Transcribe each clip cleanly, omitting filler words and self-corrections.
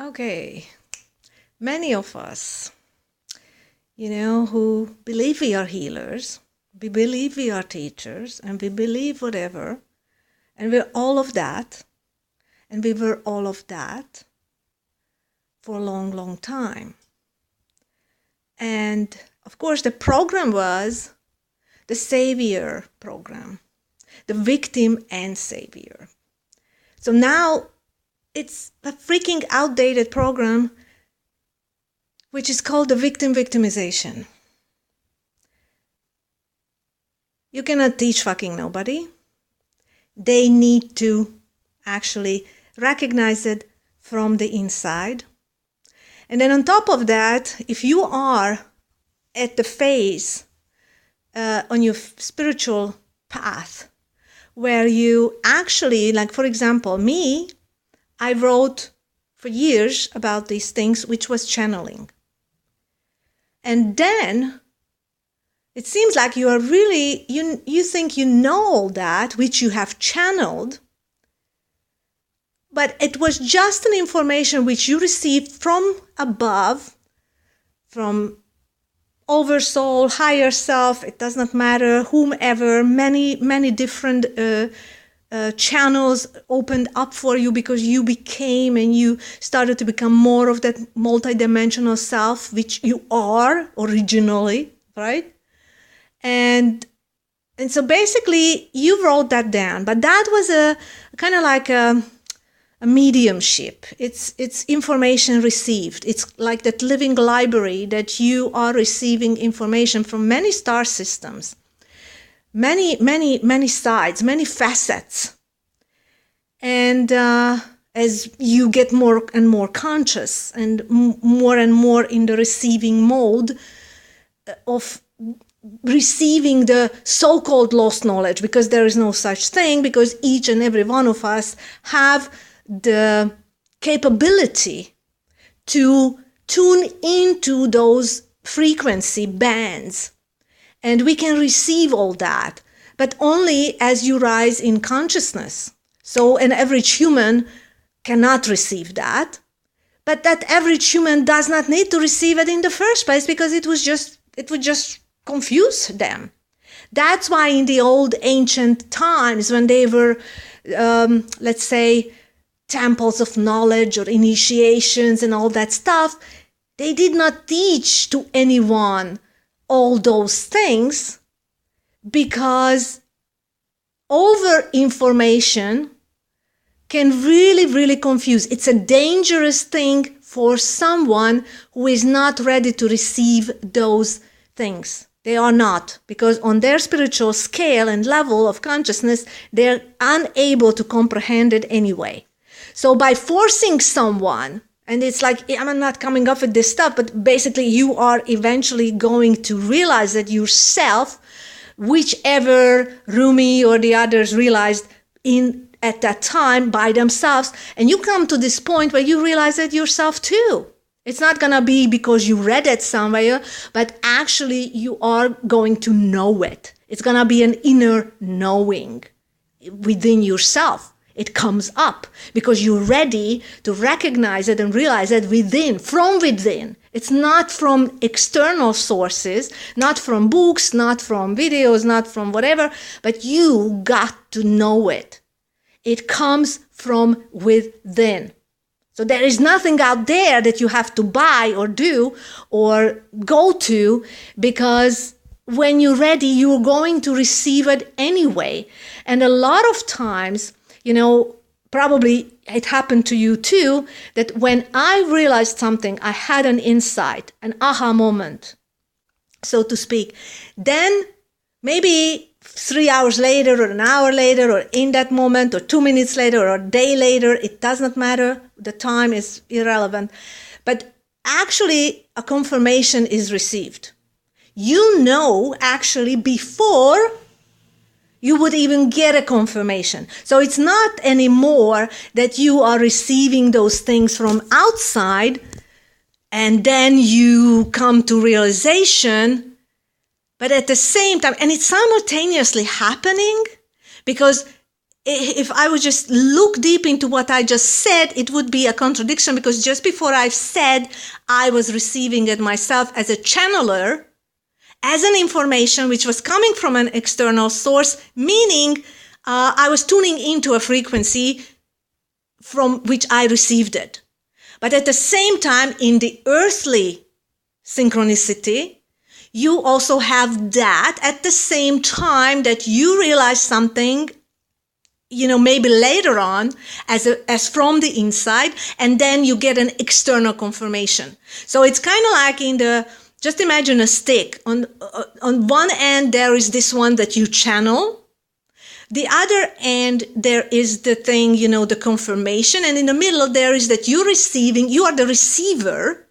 Okay, many of us, who believe we are healers, we believe we are teachers, and we believe whatever, and we're all of that, and we were all of that for a long, long time. And of course, the program was the savior program, the victim and savior. So now it's a freaking outdated program, which is called the victim victimization. You cannot teach fucking nobody. They need to actually recognize it from the inside. And then on top of that, if you are at the phase on your spiritual path where you actually, like for example, me, I wrote for years about these things, which was channeling. And then it seems like you are really, you think you know all that, which you have channeled, but it was just an information which you received from above, from oversoul, higher self, it does not matter, whomever, many different channels opened up for you because you became and you started to become more of that multidimensional self, which you are originally, right? And so basically you wrote that down, but that was a kind of like a mediumship. It's information received. It's like that living library that you are receiving information from many star systems, many sides, many facets. And as you get more and more conscious and more in the receiving mode of receiving the so-called lost knowledge, because there is no such thing, because each and every one of us have the capability to tune into those frequency bands, and we can receive all that, but only as you rise in consciousness. So an average human cannot receive that, but that average human does not need to receive it in the first place, because it would just confuse them. That's why in the old ancient times, when they were, let's say, temples of knowledge or initiations and all that stuff, they did not teach to anyone all those things, because over information can really confuse. It's a dangerous thing for someone who is not ready to receive those things. They are not, because on their spiritual scale and level of consciousness, they're unable to comprehend it anyway. So by forcing someone, and it's like, I'm not coming up with this stuff, but basically you are eventually going to realize that yourself, whichever Rumi or the others realized at that time by themselves, and you come to this point where you realize that yourself too. It's not going to be because you read it somewhere, but actually you are going to know it. It's going to be an inner knowing within yourself. It comes up because you're ready to recognize it and realize that within, from within. It's not from external sources, not from books, not from videos, not from whatever, but you got to know it. It comes from within. So there is nothing out there that you have to buy or do or go to, because when you're ready, you're going to receive it anyway. And a lot of times, probably it happened to you too, that when I realized something, I had an insight, an aha moment, so to speak, then maybe 3 hours later or an hour later or in that moment or 2 minutes later or a day later, it does not matter. The time is irrelevant. But actually a confirmation is received. Actually before you would even get a confirmation. So it's not anymore that you are receiving those things from outside and then you come to realization. But at the same time, and it's simultaneously happening, because if I would just look deep into what I just said, it would be a contradiction, because just before I've said I was receiving it myself as a channeler, as an information which was coming from an external source, meaning I was tuning into a frequency from which I received it. But at the same time, in the earthly synchronicity, you also have that at the same time that you realize something, maybe later on as from the inside, and then you get an external confirmation. So it's kind of like just imagine a stick. On one end, there is this one that you channel. The other end, there is the thing, the confirmation. And in the middle, there is that you are the receiver.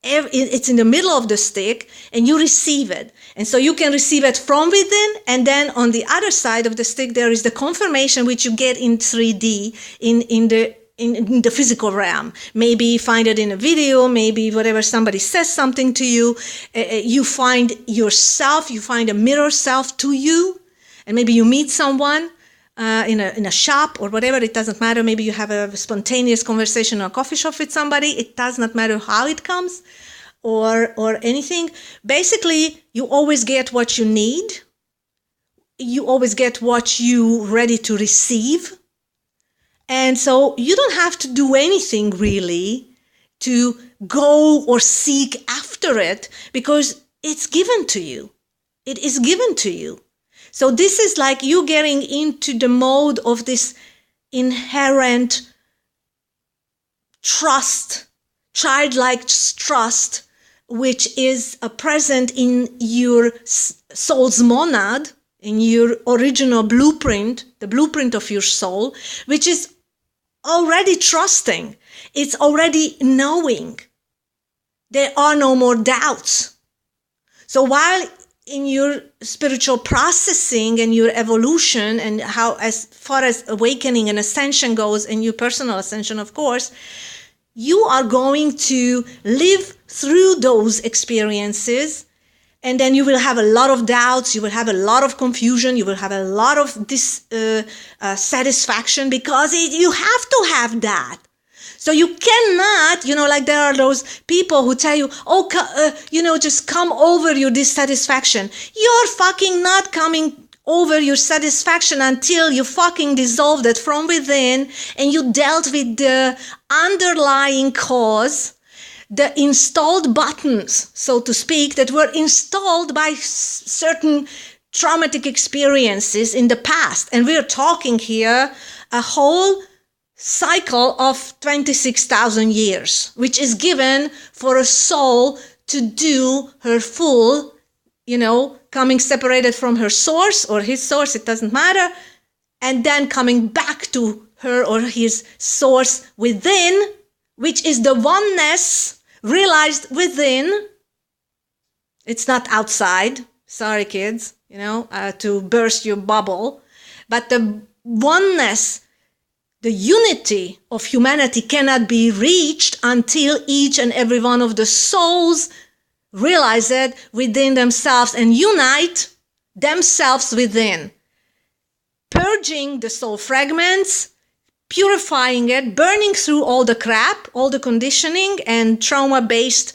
It's in the middle of the stick, and you receive it. And so you can receive it from within, and then on the other side of the stick, there is the confirmation which you get in 3D, in the physical realm. Maybe find it in a video, maybe whatever, somebody says something to you, you find yourself, you find a mirror self to you, and maybe you meet someone in a shop or whatever, it doesn't matter. Maybe you have a spontaneous conversation in a coffee shop with somebody. It does not matter how it comes or anything. Basically, you always get what you need. You always get what you're ready to receive. And so you don't have to do anything really to go or seek after it, because it's given to you. It is given to you. So this is like you getting into the mode of this inherent trust, childlike trust, which is present in your soul's monad, in your original blueprint, the blueprint of your soul, which is already trusting. It's already knowing. There are no more doubts. So while in your spiritual processing and your evolution, and how as far as awakening and ascension goes, and your personal ascension, of course, you are going to live through those experiences, and then you will have a lot of doubts, you will have a lot of confusion, you will have a lot of dissatisfaction, because you have to have that. So you cannot, like there are those people who tell you, just come over your dissatisfaction. You're fucking not coming over your satisfaction until you fucking dissolved it from within, and you dealt with the underlying cause, the installed buttons, so to speak, that were installed by certain traumatic experiences in the past. And we're talking here a whole cycle of 26,000 years, which is given for a soul to do her full, coming separated from her source or his source, it doesn't matter, and then coming back to her or his source within, which is the oneness realized within. It's not outside. Sorry, kids, to burst your bubble, but the oneness, the unity of humanity cannot be reached until each and every one of the souls realize it within themselves and unite themselves within. Purging the soul fragments, purifying it, burning through all the crap, all the conditioning and trauma-based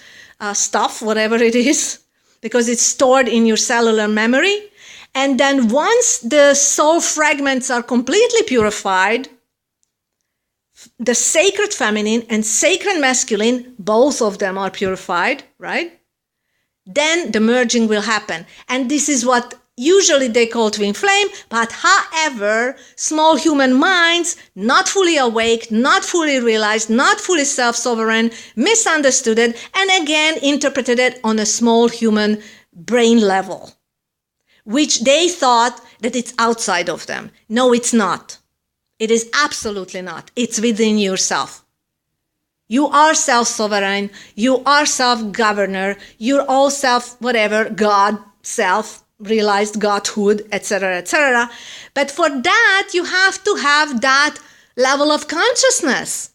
stuff, whatever it is, because it's stored in your cellular memory. And then once the soul fragments are completely purified, the sacred feminine and sacred masculine, both of them are purified, right? Then the merging will happen. And this is what usually they call twin flame. But however, small human minds, not fully awake, not fully realized, not fully self-sovereign, misunderstood it, and again interpreted it on a small human brain level, which they thought that it's outside of them. No, it's not. It is absolutely not. It's within yourself. You are self-sovereign. You are self-governor. You're all self-whatever, God, self-realized Godhood, etc., etc. But for that, you have to have that level of consciousness.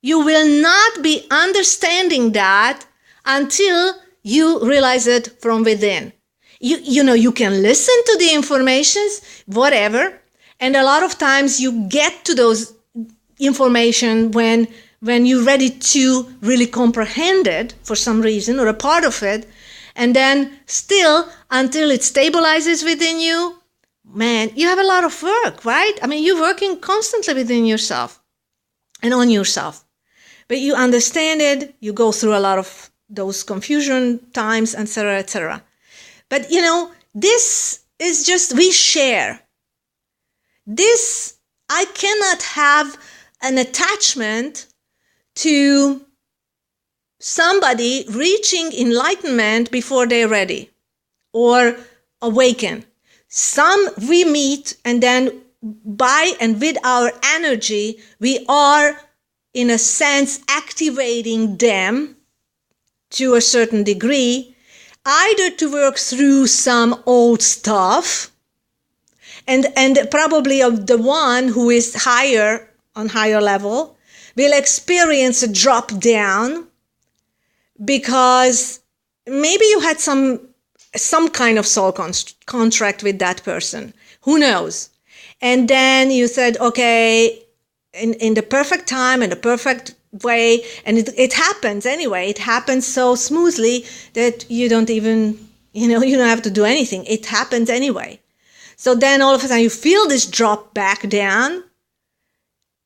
You will not be understanding that until you realize it from within. You can listen to the informations, whatever, And a lot of times you get to those information when you're ready to really comprehend it for some reason or a part of it. And then still, until it stabilizes within you, man, you have a lot of work, right? I mean, you're working constantly within yourself and on yourself. But you understand it, you go through a lot of those confusion times, etc., etc. But, this is just, we share. This, I cannot have an attachment to somebody reaching enlightenment before they're ready or awaken. Some we meet, and then by and with our energy, we are, in a sense, activating them to a certain degree, either to work through some old stuff, and probably of the one who is on higher level will experience a drop down because maybe you had some kind of soul contract with that person. Who knows? And then you said, okay, in the perfect time, in the perfect way, and it happens anyway. It happens so smoothly that you don't even, you don't have to do anything. It happens anyway. So then all of a sudden you feel this drop back down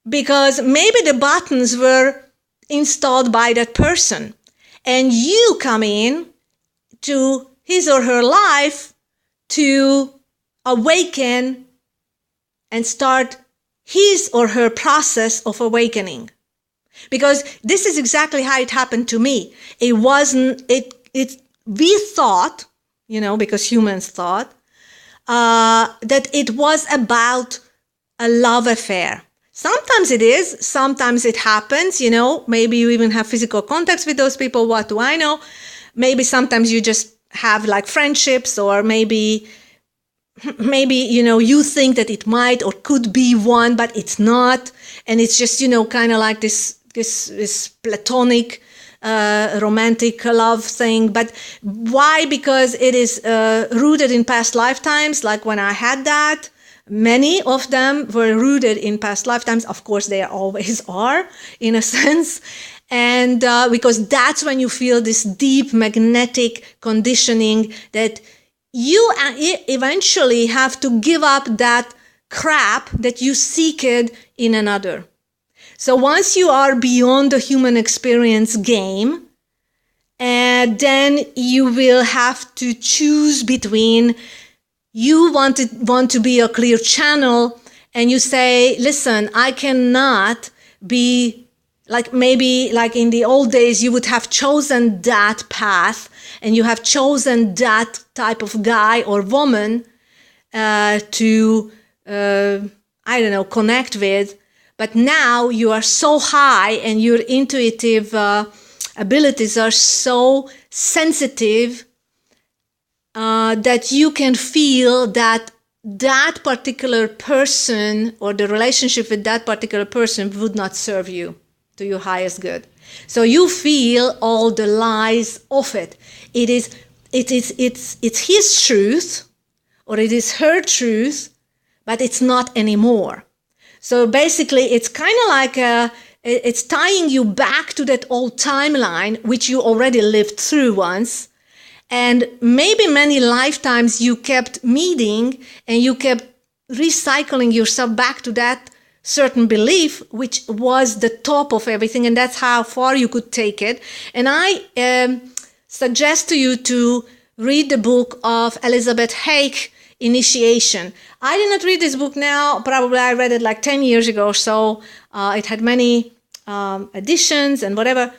because maybe the buttons were installed by that person and you come in to his or her life to awaken and start his or her process of awakening. Because this is exactly how it happened to me. We thought, because humans thought, that it was about a love affair. Sometimes it is, sometimes it happens, maybe you even have physical contacts with those people, what do I know? Maybe sometimes you just have like friendships, or maybe, you think that it might or could be one, but it's not. And it's just, kind of like this platonic, romantic love thing. But why? Because it is rooted in past lifetimes. Like when I had that, many of them were rooted in past lifetimes. Of course, they always are, in a sense. And because that's when you feel this deep magnetic conditioning that you eventually have to give up that crap that you seeked in another. So once you are beyond the human experience game, then you will have to choose between you want to be a clear channel, and you say, listen, I cannot be like, maybe like in the old days, you would have chosen that path and you have chosen that type of guy or woman to, connect with. But now you are so high and your intuitive abilities are so sensitive that you can feel that particular person or the relationship with that particular person would not serve you to your highest good. So you feel all the lies of it. It's his truth or it is her truth, but it's not anymore. So basically, it's kind of like it's tying you back to that old timeline, which you already lived through once. And maybe many lifetimes you kept meeting and you kept recycling yourself back to that certain belief, which was the top of everything. And that's how far you could take it. And I suggest to you to read the book of Elizabeth Hake, Initiation. I did not read this book now. Probably I read it like 10 years ago or so. It had many editions and whatever.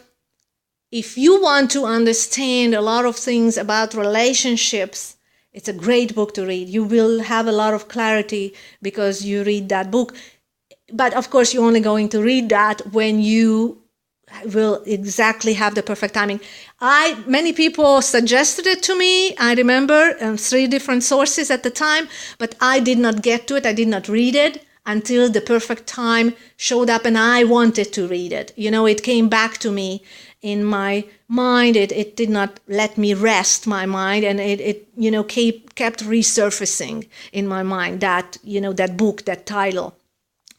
If you want to understand a lot of things about relationships, it's a great book to read. You will have a lot of clarity because you read that book. But of course, you're only going to read that when you will exactly have the perfect timing. Many people suggested it to me. I remember 3 different sources at the time, but I did not get to it. I did not read it until the perfect time showed up and I wanted to read it. It came back to me in my mind. It did not let me rest my mind, and it kept resurfacing in my mind, that that book, that title.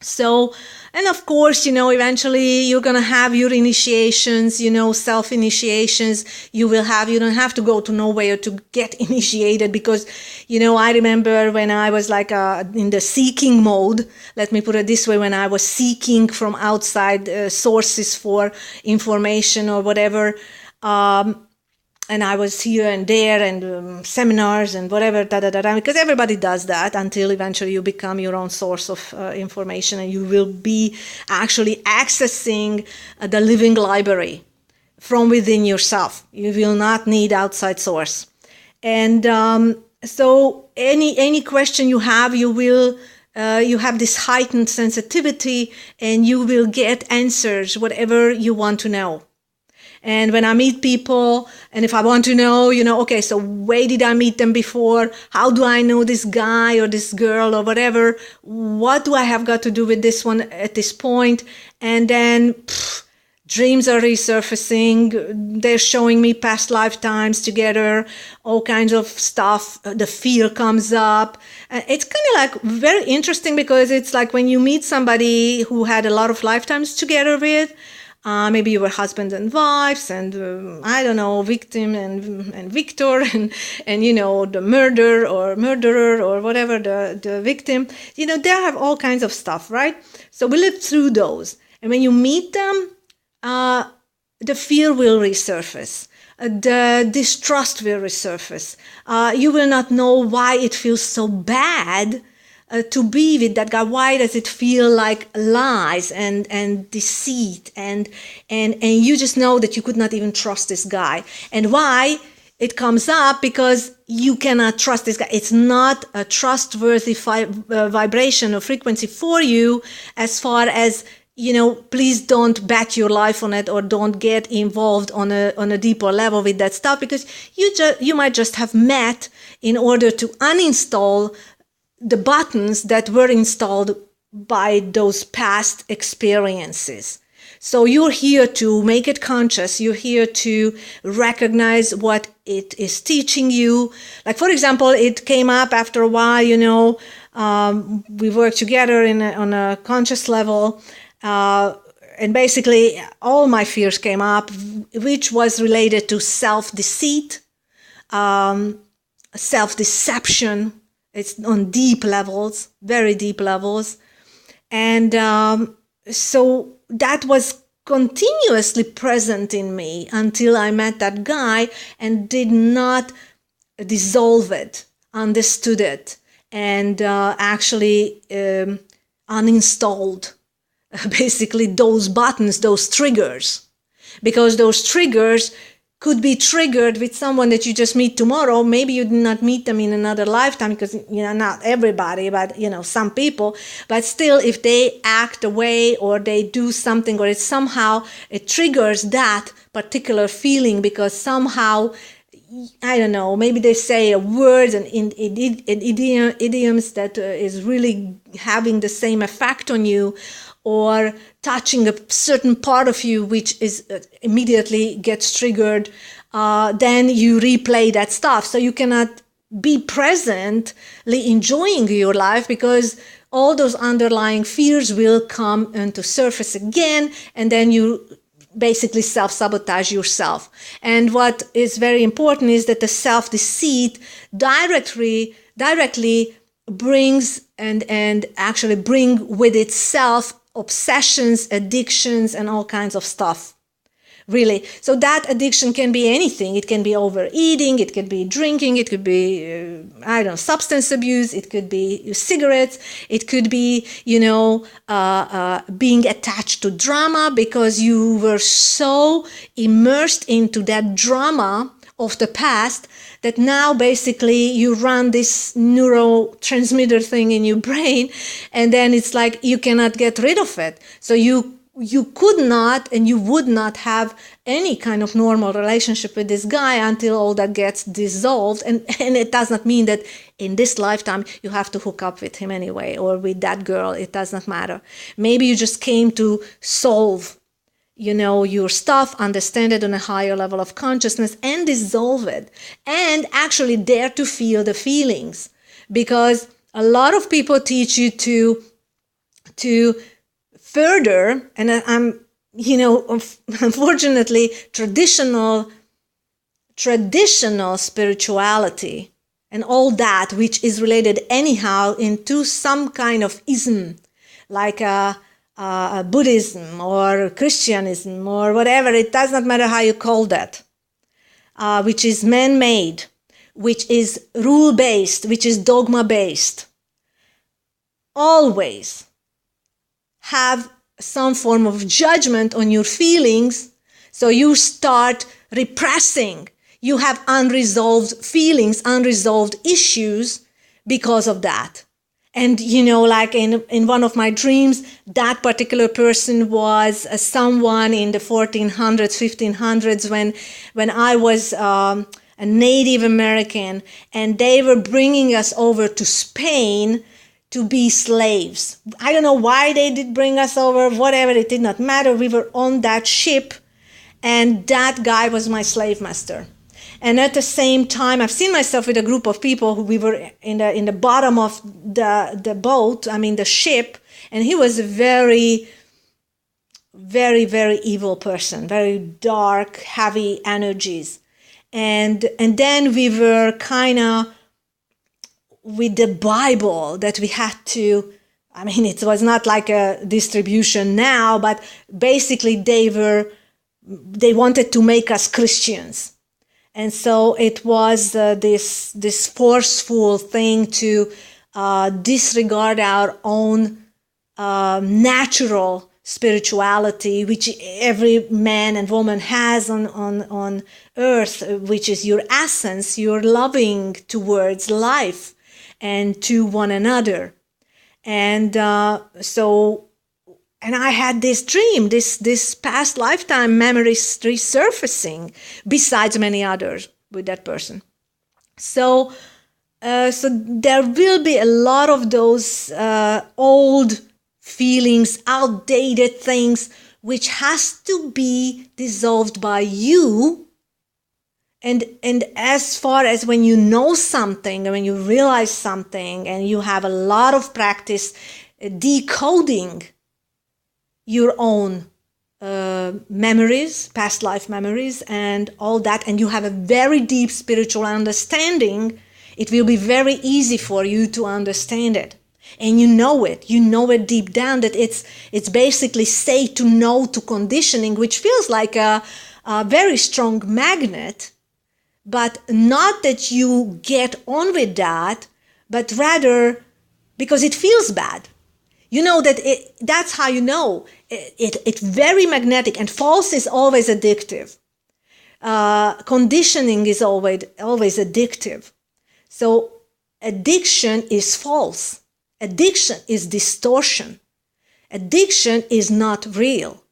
So, and of course, eventually you're going to have your initiations, self-initiations. You don't have to go to nowhere to get initiated, because, I remember when I was like in the seeking mode, let me put it this way, when I was seeking from outside sources for information or whatever, and I was here and there, and seminars and whatever, because everybody does that until eventually you become your own source of information, and you will be actually accessing the living library from within yourself. You will not need outside source. And so any question you have, you have this heightened sensitivity, and you will get answers, whatever you want to know. And when I meet people, and if I want to know, okay, so where did I meet them before? How do I know this guy or this girl or whatever? What do I have got to do with this one at this point? And then dreams are resurfacing. They're showing me past lifetimes together, all kinds of stuff. The fear comes up. It's kind of like very interesting, because it's like when you meet somebody who had a lot of lifetimes together with, maybe you were husband and wives, and I don't know, victim and victor, and the murderer or whatever, the victim. They have all kinds of stuff, right? So we live through those, and when you meet them, the fear will resurface. The distrust will resurface. You will not know why it feels so bad to be with that guy. Why does it feel like lies and deceit, and you just know that you could not even trust this guy? And why it comes up? Because you cannot trust this guy. It's not a trustworthy vibration or frequency for you, as far as, please don't bet your life on it, or don't get involved on a deeper level with that stuff, because you might just have met in order to uninstall the buttons that were installed by those past experiences. So you're here to make it conscious. You're here to recognize what it is teaching you. Like, for example, it came up after a while, we worked together on a conscious level, and basically all my fears came up, which was related to self-deceit, self-deception. It's on deep levels, very deep levels. And so that was continuously present in me until I met that guy and did not dissolve it, understood it, and actually uninstalled basically those buttons, those triggers. Because those triggers could be triggered with someone that you just meet tomorrow. Maybe you did not meet them in another lifetime, because, not everybody, but, some people. But still, if they act away, or they do something, or it triggers that particular feeling, because somehow, I don't know, maybe they say a word and idioms that is really having the same effect on you, or touching a certain part of you, which is immediately gets triggered, then you replay that stuff. So you cannot be presently enjoying your life, because all those underlying fears will come into surface again, and then you basically self-sabotage yourself. And what is very important is that the self-deceit directly brings and actually bring with itself obsessions, addictions, and all kinds of stuff. Really. So that addiction can be anything. It can be overeating, it could be drinking, it could be, substance abuse, it could be cigarettes, it could be, being attached to drama, because you were so immersed into that drama of the past that now basically you run this neurotransmitter thing in your brain, and then it's like you cannot get rid of it. So you could not, and you would not have any kind of normal relationship with this guy until all that gets dissolved. And it does not mean that in this lifetime you have to hook up with him anyway, or with that girl. It does not matter. Maybe you just came to solve your stuff, understand it on a higher level of consciousness, and dissolve it, and actually dare to feel the feelings. Because a lot of people teach you to further, and unfortunately, traditional spirituality and all that, which is related anyhow into some kind of ism, like Buddhism or Christianism or whatever, it does not matter how you call that, which is man-made, which is rule-based, which is dogma-based, always have some form of judgment on your feelings. So you start repressing. You have unresolved feelings, unresolved issues because of that. And, like in one of my dreams, that particular person was someone in the 1400s, 1500s when I was a Native American, and they were bringing us over to Spain to be slaves. I don't know why they did bring us over, whatever, it did not matter. We were on that ship, and that guy was my slave master. And at the same time, I've seen myself with a group of people who we were in the bottom of the boat, the ship, and he was a very, very, very evil person, very dark, heavy energies. And then we were kind of with the Bible that we had to, it was not like a distribution now, but basically they wanted to make us Christians. And so it was this forceful thing to disregard our own natural spirituality, which every man and woman has on earth, which is your essence, your loving towards life and to one another. And and I had this dream, this past lifetime memories resurfacing, besides many others with that person. So there will be a lot of those old feelings, outdated things, which has to be dissolved by you. And as far as when you know something, and when you realize something, and you have a lot of practice decoding your own memories, past life memories, and all that, and you have a very deep spiritual understanding, it will be very easy for you to understand it. And you know it deep down, that it's basically say to no to conditioning, which feels like a very strong magnet, but not that you get on with that, but rather because it feels bad. You know that that's how you know it's very magnetic, and false is always addictive. Conditioning is always addictive. So addiction is false. Addiction is distortion. Addiction is not real,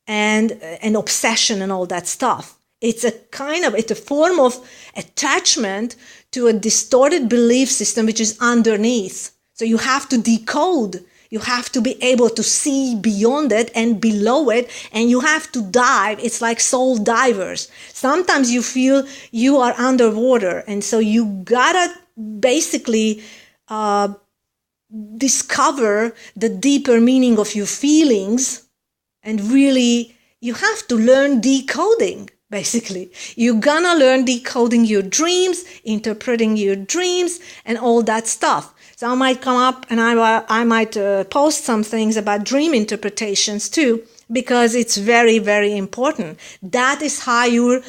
and an obsession and all that stuff. It's a form of attachment to a distorted belief system which is underneath. So you have to decode. You have to be able to see beyond it and below it, and you have to dive. It's like soul divers. Sometimes you feel you are underwater, and so you gotta basically discover the deeper meaning of your feelings, and really you have to learn decoding. Basically, you're gonna learn decoding your dreams, interpreting your dreams, and all that stuff. So I might come up and I might post some things about dream interpretations too, because it's very, very important. That is how your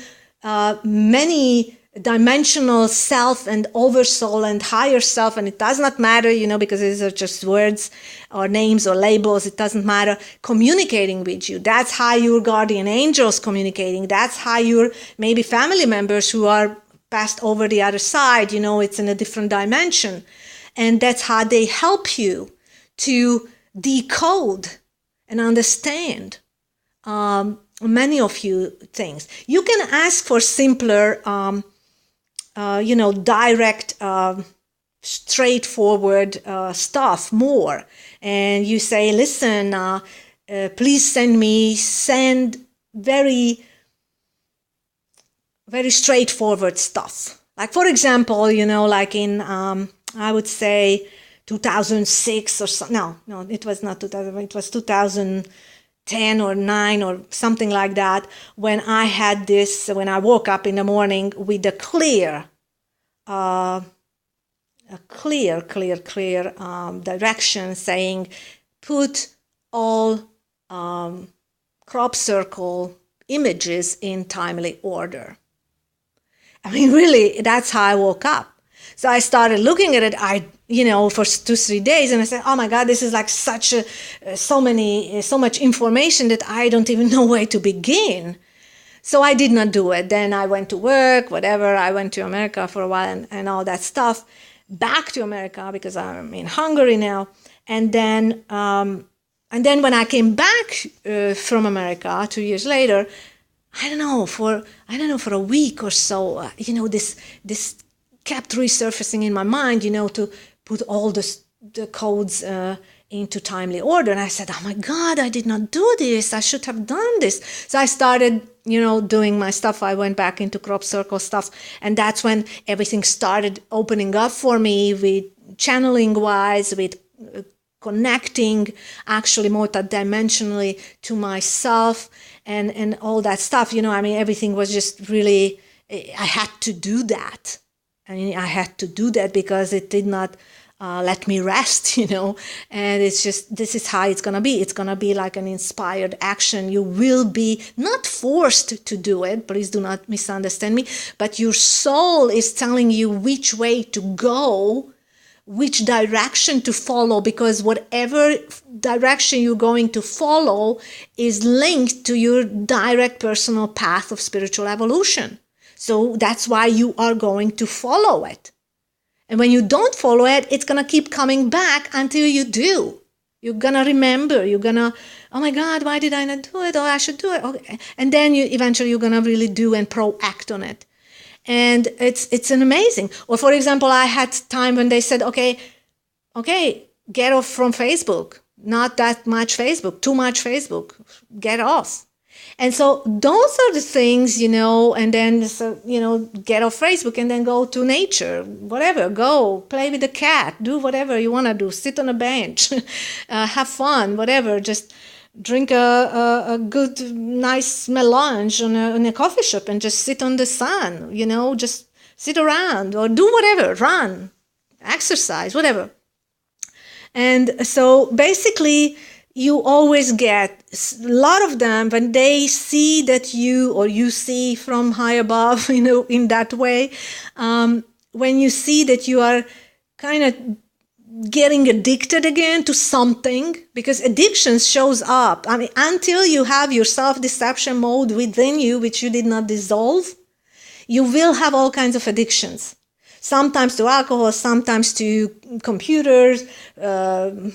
many dimensional self and oversoul and higher self, and it does not matter, because these are just words or names or labels, it doesn't matter, communicating with you. That's how your guardian angels communicating. That's how your maybe family members who are passed over the other side, it's in a different dimension. And that's how they help you to decode and understand many of you things. You can ask for simpler direct, straightforward stuff more. And you say, listen, please send very, very straightforward stuff. Like, for example, like in, I would say 2006 or so. No, it was not 2000. It was 2010 or 9 or something like that. When I woke up in the morning with a clear direction saying, put all crop circle images in timely order. I mean, really, that's how I woke up. So I started looking at it, for 2-3 days, and I said, oh my God, this is like so much information that I don't even know where to begin. So I did not do it. Then I went to work, whatever. I went to America for a while and all that stuff. Back to America because I'm in Hungary now. And then when I came back from America 2 years later, I don't know, for a week or so, this kept resurfacing in my mind, to put all the codes into timely order. And I said, oh my God, I did not do this. I should have done this. So I started, doing my stuff. I went back into crop circle stuff. And that's when everything started opening up for me with channeling wise, with connecting actually multidimensionally to myself and all that stuff. Everything was just really, I had to do that. I had to do that because it did not let me rest, and it's just, this is how it's going to be. It's going to be like an inspired action. You will be not forced to do it. Please do not misunderstand me, but your soul is telling you which way to go, which direction to follow, because whatever direction you're going to follow is linked to your direct personal path of spiritual evolution. So that's why you are going to follow it. And when you don't follow it, it's going to keep coming back until you do. You're going to remember. You're going to, oh my God, why did I not do it? Oh, I should do it. Okay. And then eventually you're going to really do and proact on it. And it's an amazing. Or for example, I had time when they said, okay, get off from Facebook. Not that much Facebook, too much Facebook. Get off. And so those are the things, and then, get off Facebook and then go to nature, whatever, go play with the cat, do whatever you want to do, sit on a bench, have fun, whatever, just drink a good, nice melange in a coffee shop and just sit on the sun, just sit around or do whatever, run, exercise, whatever. And so basically, you always get a lot of them when they see that you see from high above, in that way, when you see that you are kind of getting addicted again to something, because addiction shows up. Until you have your self-deception mode within you, which you did not dissolve, you will have all kinds of addictions. Sometimes to alcohol, sometimes to computers,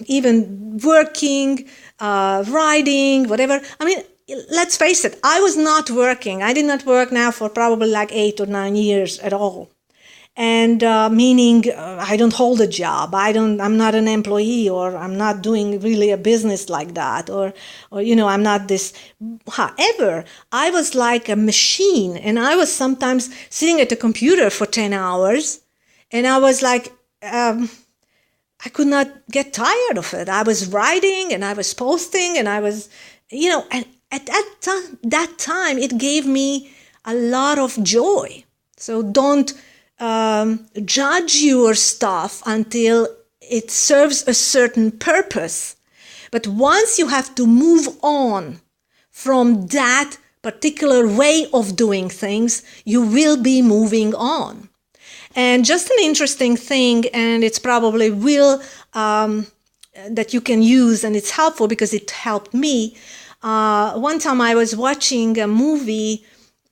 even working, writing, whatever. Let's face it, I was not working. I did not work now for probably like 8 or 9 years at all. And meaning I don't hold a job. I'm not an employee, or I'm not doing really a business like that, or I'm not this. However, I was like a machine, and I was sometimes sitting at the computer for 10 hours, and I was like, I could not get tired of it. I was writing and I was posting, and I was, and at that time it gave me a lot of joy. So don't judge your stuff until it serves a certain purpose. But once you have to move on from that particular way of doing things, you will be moving on. And just an interesting thing, and it's probably that you can use, and it's helpful because it helped me. One time I was watching a movie,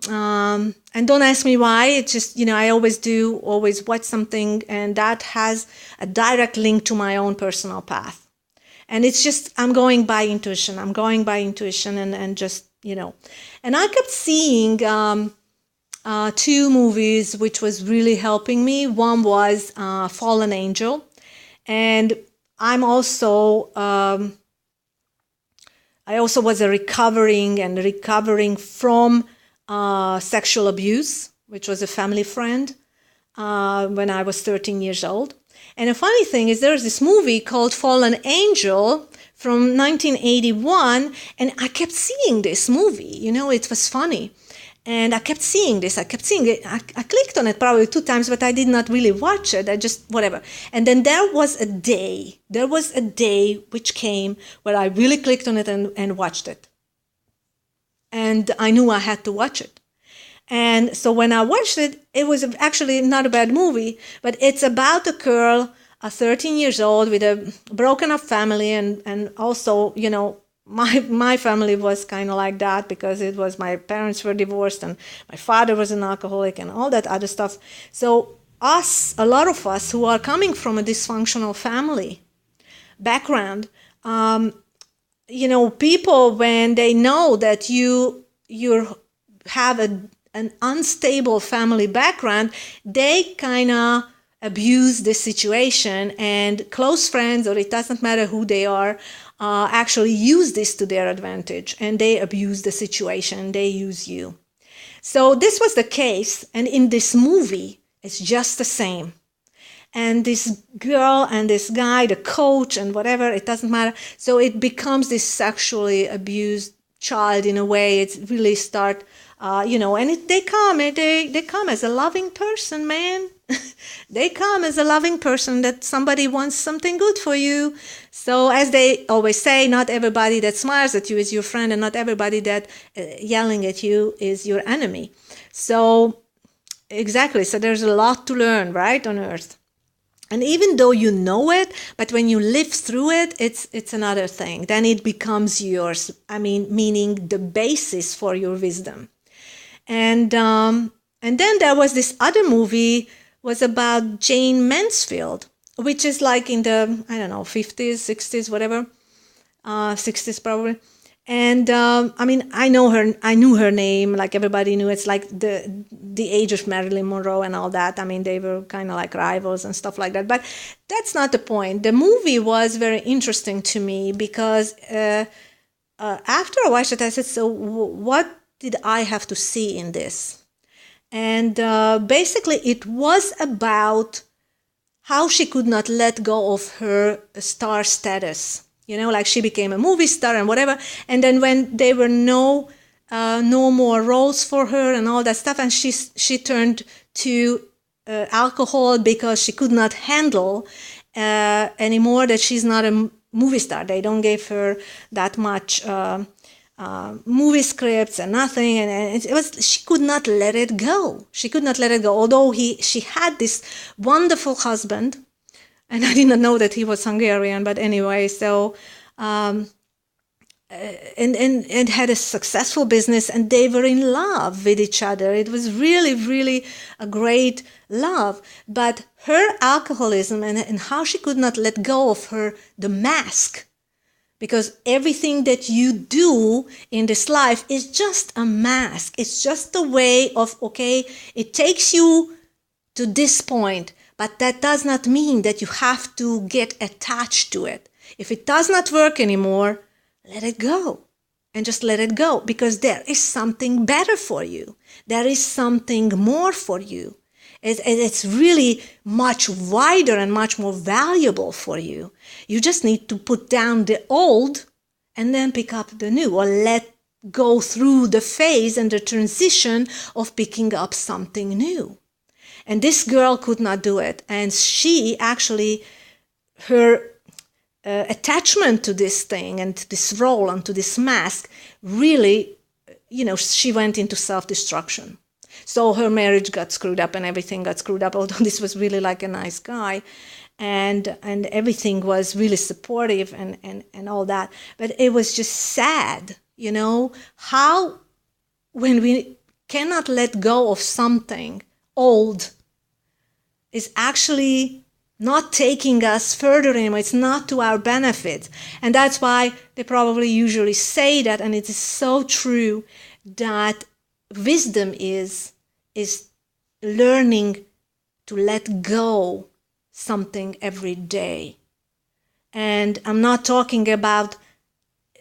and don't ask me why. It's just, I always watch something, and that has a direct link to my own personal path. And it's just, I'm going by intuition and just, and I kept seeing 2 movies which was really helping me. One was Fallen Angel, and I'm also I also was recovering from sexual abuse, which was a family friend, when I was 13 years old. And the funny thing is, there's this movie called Fallen Angel from 1981, and I kept seeing this movie. It was funny. And I kept seeing this. I clicked on it probably 2 times, but I did not really watch it. I just, whatever. And then there was a day which came where I really clicked on it and watched it. And I knew I had to watch it. And so when I watched it, it was actually not a bad movie, but it's about a girl, 13 years old, with a broken up family, and also, my family was kind of like that, because my parents were divorced and my father was an alcoholic and all that other stuff. So a lot of us who are coming from a dysfunctional family background, people, when they know that you have an unstable family background, they kind of abuse the situation, and close friends, or it doesn't matter who they are, actually use this to their advantage, and they abuse the situation, they use you. So this was the case, and in this movie, it's just the same. And this girl and this guy, the coach and whatever, it doesn't matter. So it becomes this sexually abused child in a way. It really start, and they come as a loving person, man. They come as a loving person, that somebody wants something good for you. So as they always say, not everybody that smiles at you is your friend, and not everybody that yelling at you is your enemy. So exactly. So there's a lot to learn, right, on earth. And even though you know it, but when you live through it, it's another thing. Then it becomes yours. Meaning the basis for your wisdom. And then there was this other movie, was about Jane Mansfield, which is like in the, 50s, 60s, whatever, 60s probably. And I knew her name, like everybody knew. It's like the age of Marilyn Monroe and all that. They were kind of like rivals and stuff like that. But that's not the point. The movie was very interesting to me, because after I watched it, I said, so what did I have to see in this? And basically it was about how she could not let go of her star status. Like she became a movie star and whatever. And then when there were no more roles for her and all that stuff, and she turned to alcohol, because she could not handle anymore that she's not a movie star. They don't give her that much movie scripts and nothing, and she could not let it go. Although she had this wonderful husband, and I did not know that he was Hungarian, but anyway, so and had a successful business, and they were in love with each other. It was really, really a great love. But her alcoholism and how she could not let go of the mask, because everything that you do in this life is just a mask. It's just a way of, okay, it takes you to this point, but that does not mean that you have to get attached to it. If it does not work anymore, let it go. And just let it go, because there is something better for you. There is something more for you. It's really much wider and much more valuable for you. You just need to put down the old and then pick up the new, or let go through the phase and the transition of picking up something new. And this girl could not do it. And she actually, her attachment to this thing and to this role and to this mask, really, she went into self-destruction. So her marriage got screwed up and everything got screwed up, although this was really like a nice guy, and everything was really supportive and all that. But it was just sad, how when we cannot let go of something old is actually not taking us further anymore. It's not to our benefit. And that's why they probably usually say that, and it is so true, that wisdom is learning to let go something every day. And I'm not talking about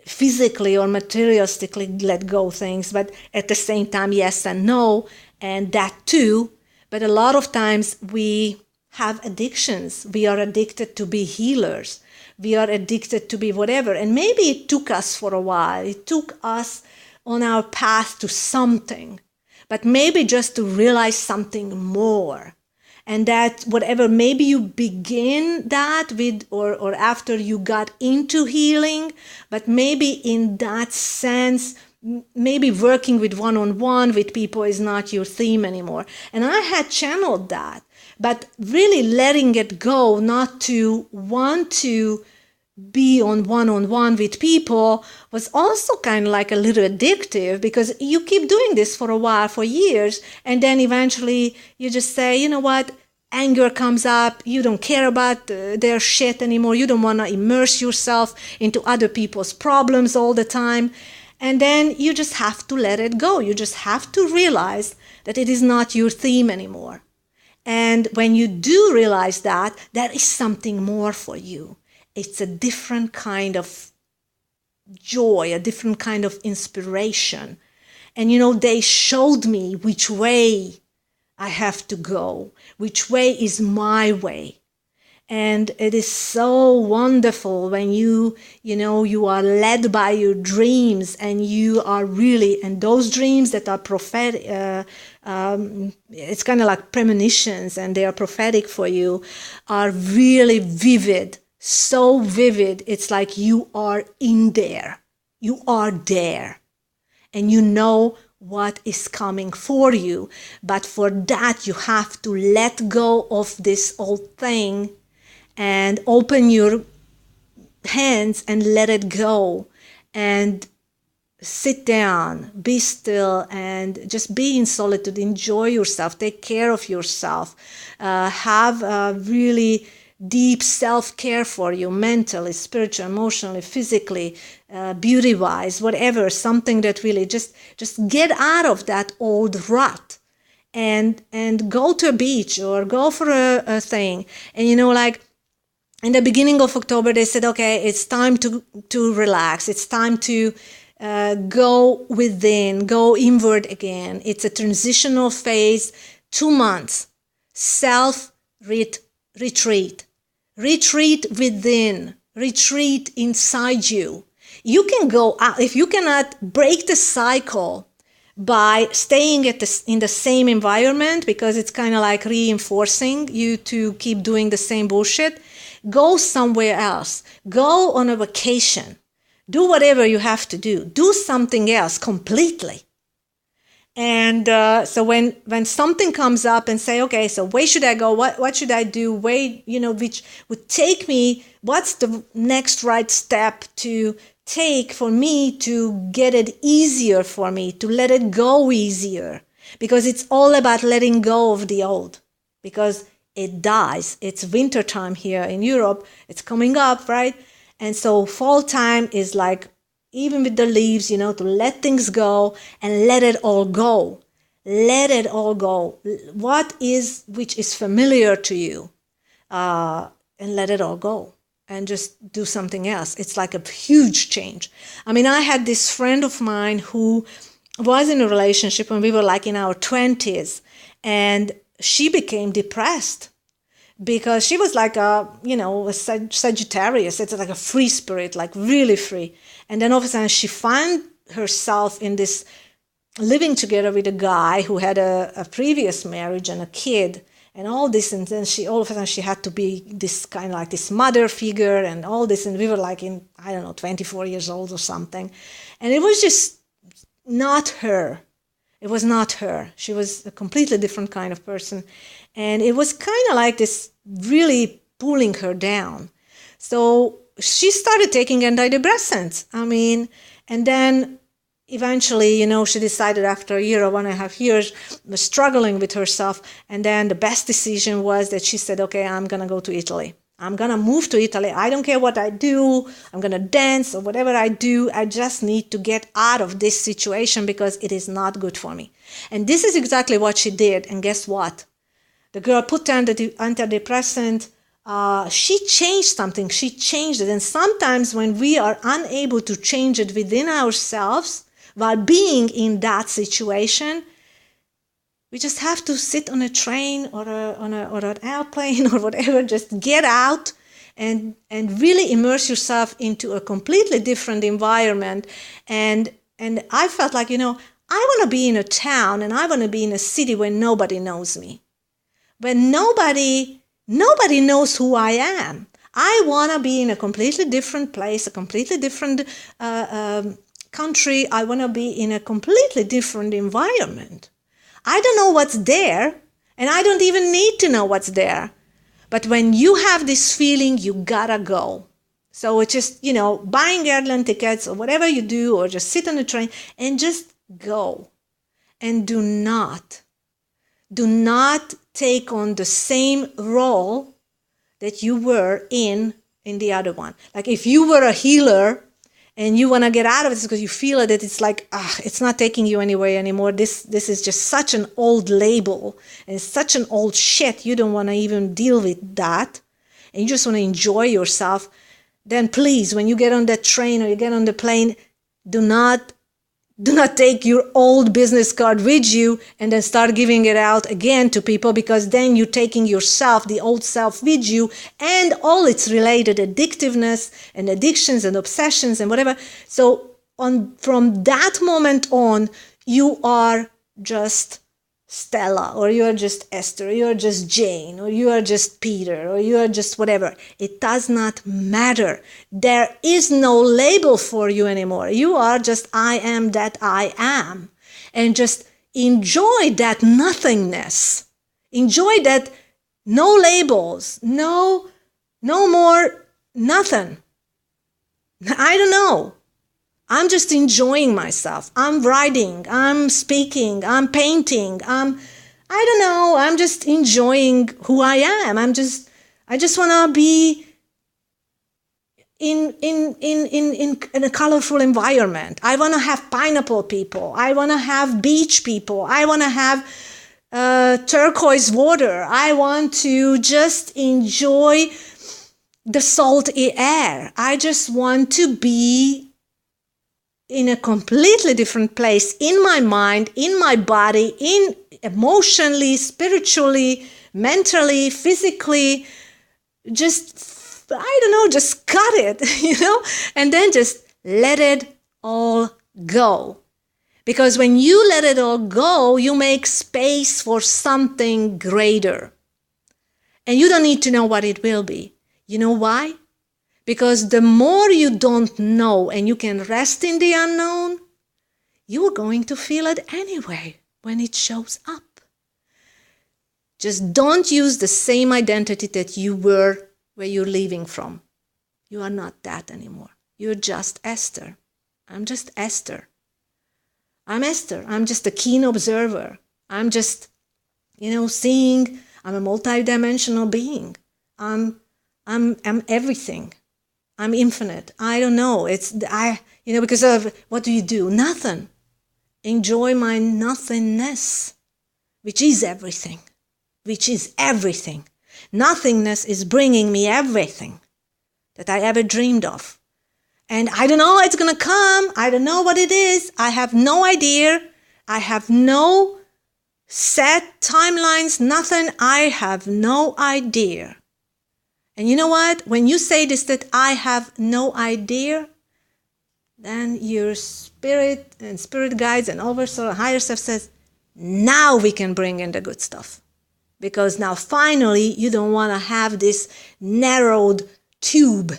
physically or materialistically let go things, but at the same time, yes and no, and that too. But a lot of times we have addictions. We are addicted to be healers. We are addicted to be whatever. And maybe it took us for a while. It took us on our path to something, but maybe just to realize something more. And that whatever, maybe you begin that with, or after you got into healing, but maybe in that sense, maybe working with one-on-one with people is not your theme anymore. And I had channeled that, but really letting it go, not to want to be on one-on-one with people, was also kind of like a little addictive, because you keep doing this for a while, for years, and then eventually you just say, you know what, anger comes up, you don't care about their shit anymore, you don't want to immerse yourself into other people's problems all the time, and then you just have to let it go. You just have to realize that it is not your theme anymore. And when you do realize that, there is something more for you. It's a different kind of joy, a different kind of inspiration. And they showed me which way I have to go, which way is my way. And it is so wonderful when you are led by your dreams, and you are really, and those dreams that are prophetic, it's kind of like premonitions, and they are prophetic for you, are really vivid. So vivid, it's like you are in there. You are there. And you know what is coming for you. But for that, you have to let go of this old thing and open your hands and let it go. And sit down, be still, and just be in solitude. Enjoy yourself. Take care of yourself. Have a really deep self-care for you, mentally, spiritually, emotionally, physically, beauty-wise, whatever, something that really just get out of that old rut, and go to a beach or go for a thing. And like in the beginning of October, they said, okay, it's time to relax. It's time to go within, go inward again. It's a transitional phase, 2 months, retreat. Retreat within, retreat inside you. You can go out, if you cannot break the cycle by staying in the same environment, because it's kind of like reinforcing you to keep doing the same bullshit, go somewhere else. Go on a vacation. Do whatever you have to do. Do something else completely. And so when something comes up and say, okay, so where should I go? What should I do? Which would take me, what's the next right step to take for me to get it easier for me, to let it go easier? Because it's all about letting go of the old, because it dies. It's winter time here in Europe. It's coming up, right? And so fall time is like, even with the leaves, to let things go and let it all go. Let it all go. Which is familiar to you, and let it all go and just do something else. It's like a huge change. I mean, I had this friend of mine who was in a relationship when we were like in our 20s, and she became depressed. Because she was like a Sagittarius. It's like a free spirit, like really free. And then all of a sudden she found herself in this living together with a guy who had a previous marriage and a kid and all this. And then all of a sudden she had to be this kind of like this mother figure and all this. And we were like in, 24 years old or something. And it was just not her. It was not her. She was a completely different kind of person. And it was kind of like this really pulling her down. So she started taking antidepressants. And then eventually, she decided after a year or 1.5 years, struggling with herself. And then the best decision was that she said, okay, I'm going to go to Italy. I'm going to move to Italy. I don't care what I do. I'm going to dance or whatever I do. I just need to get out of this situation because it is not good for me. And this is exactly what she did. And guess what? The girl put antidepressant. she changed something. She changed it. And sometimes when we are unable to change it within ourselves while being in that situation, we just have to sit on a train or an airplane or whatever, just get out and really immerse yourself into a completely different environment. And I felt like, I want to be in a town and I want to be in a city where nobody knows me. When nobody knows who I am. I want to be in a completely different place, a completely different country. I want to be in a completely different environment. I don't know what's there, and I don't even need to know what's there. But when you have this feeling, you gotta go. So it's just, buying airline tickets or whatever you do, or just sit on the train and just go. And do not take on the same role that you were in the other one. Like if you were a healer and you want to get out of it because you feel that it's like, it's not taking you anywhere anymore. This is just such an old label and such an old shit. You don't want to even deal with that. And you just want to enjoy yourself. Then please, when you get on that train or you get on the plane, do not take your old business card with you and then start giving it out again to people, because then you're taking yourself, the old self, with you and all its related addictiveness and addictions and obsessions and whatever. So from that moment on, you are just Stella, or you are just Esther, or you are just Jane, or you are just Peter, or you are just whatever. It does not matter. There is no label for you anymore. You are just I am that I am. And just enjoy that nothingness. Enjoy that no labels, no more nothing. I don't know. I'm just enjoying myself. I'm writing, I'm speaking, I'm painting, I don't know, I'm just enjoying who I am. I just want to be in a colorful environment. I want to have pineapple people. I want to have beach people. I want to have turquoise water. I want to just enjoy the salty air. I just want to be in a completely different place in my mind, in my body, in emotionally, spiritually, mentally, physically. Just, I don't know, just cut it, and then just let it all go. Because when you let it all go, you make space for something greater. And you don't need to know what it will be. You know why? Because the more you don't know and you can rest in the unknown, you are going to feel it anyway when it shows up. Just don't use the same identity that you were where you're leaving from. You are not that anymore. You're just Esther. I'm just Esther. I'm Esther. I'm just a keen observer. I'm just, seeing. I'm a multidimensional being. I'm everything. I'm infinite. I don't know. Because of what do you do? Nothing. Enjoy my nothingness, which is everything. Nothingness is bringing me everything that I ever dreamed of. And I don't know how it's going to come. I don't know what it is. I have no idea. I have no set timelines, nothing. I have no idea. And you know what? When you say this, that I have no idea, then your spirit and spirit guides and oversoul, higher self says, now we can bring in the good stuff. Because now finally you don't want to have this narrowed tube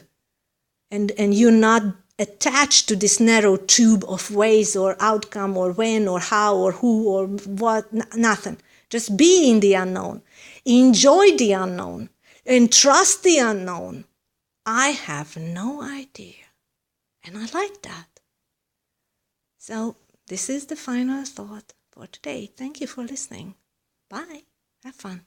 and you're not attached to this narrow tube of ways or outcome or when or how or who or what, nothing. Just be in the unknown. Enjoy the unknown. And trust the unknown. I have no idea. And I like that. So this is the final thought for today. Thank you for listening. Bye. Have fun.